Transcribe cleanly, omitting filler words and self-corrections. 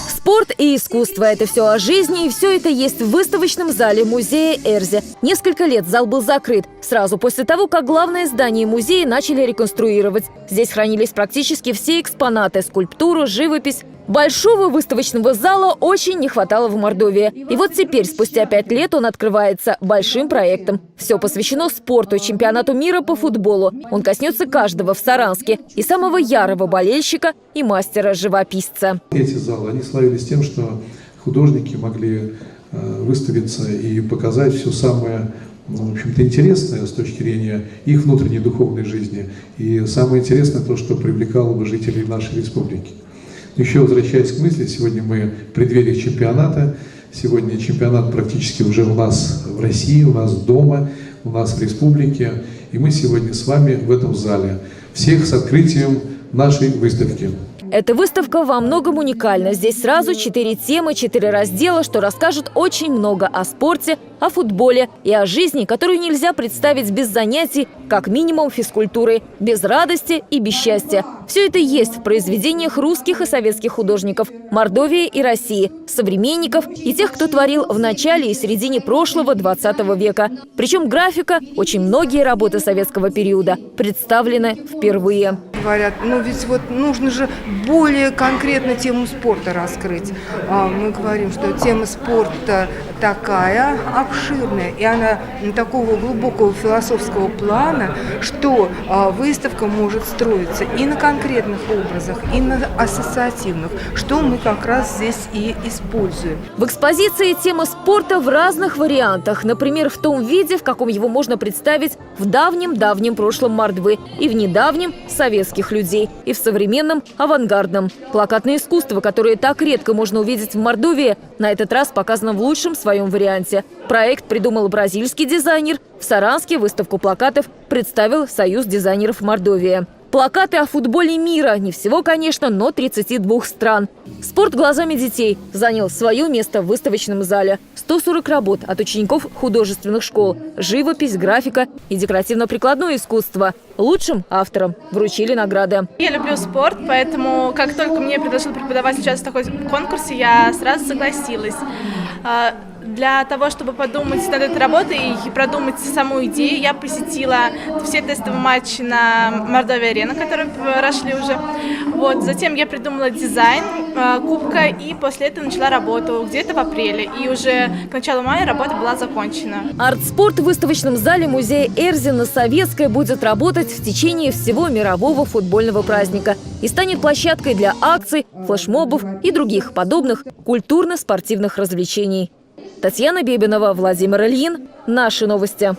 Спорт и искусство – это все о жизни, и все это есть в выставочном зале музея Эрзи. Несколько лет зал был закрыт, сразу после того, как главное здание музея начали реконструировать. Здесь хранились практически все экспонаты – скульптуру, живопись. Большого выставочного зала очень не хватало в Мордовии. И вот теперь, спустя 5 лет, он открывается большим проектом. Все посвящено спорту, чемпионату мира по футболу. Он коснется каждого в Саранске. И самого ярого болельщика, и мастера-живописца. Эти залы, они славились тем, что художники могли выставиться и показать все самое, в общем-то, интересное с точки зрения их внутренней духовной жизни. И самое интересное то, что привлекало бы жителей нашей республики. Еще возвращаясь к мысли, сегодня мы в преддверии чемпионата. Сегодня чемпионат практически уже у нас в России, у нас дома, у нас в республике. И мы сегодня с вами в этом зале. Всех с открытием нашей выставки. Эта выставка во многом уникальна. Здесь сразу 4 темы, 4 раздела, что расскажут очень много о спорте, о футболе и о жизни, которую нельзя представить без занятий, как минимум физкультуры, без радости и без счастья. Все это есть в произведениях русских и советских художников, Мордовии и России, современников и тех, кто творил в начале и середине прошлого 20 века. Причем графика, очень многие работы советского периода представлены впервые. Говорят, ну ведь вот нужно же более конкретно тему спорта раскрыть. Мы говорим, что тема спорта такая обширная, и она такого глубокого философского плана, что выставка может строиться и на конкретных образах, и на ассоциативных, что мы как раз здесь и используем. В экспозиции тема спорта в разных вариантах. Например, в том виде, в каком его можно представить в давнем-давнем прошлом Мордвы и в недавнем советских людей, и в современном авангардном. Плакатное искусство, которое так редко можно увидеть в Мордовии, на этот раз показано в лучшем своем варианте. Проект придумал бразильский дизайнер. В Саранске выставку плакатов представил Союз дизайнеров Мордовии. Плакаты о футболе мира. Не всего, конечно, но 32 стран. Спорт глазами детей занял свое место в выставочном зале. 140 работ от учеников художественных школ. Живопись, графика и декоративно-прикладное искусство. Лучшим авторам вручили награды. Я люблю спорт, поэтому как только мне предложил преподаватель участвовать в такой конкурсе, я сразу согласилась. Для того, чтобы подумать над этой работой и продумать саму идею, я посетила все тестовые матчи на Мордовия-Арена, которые прошли уже. Вот. Затем я придумала дизайн кубка и после этого начала работу где-то в апреле. И уже к началу мая работа была закончена. Арт-спорт в выставочном зале музея Эрзи на Советской будет работать в течение всего мирового футбольного праздника и станет площадкой для акций, флешмобов и других подобных культурно-спортивных развлечений. Татьяна Бебинова, Владимир Ильин. Наши новости.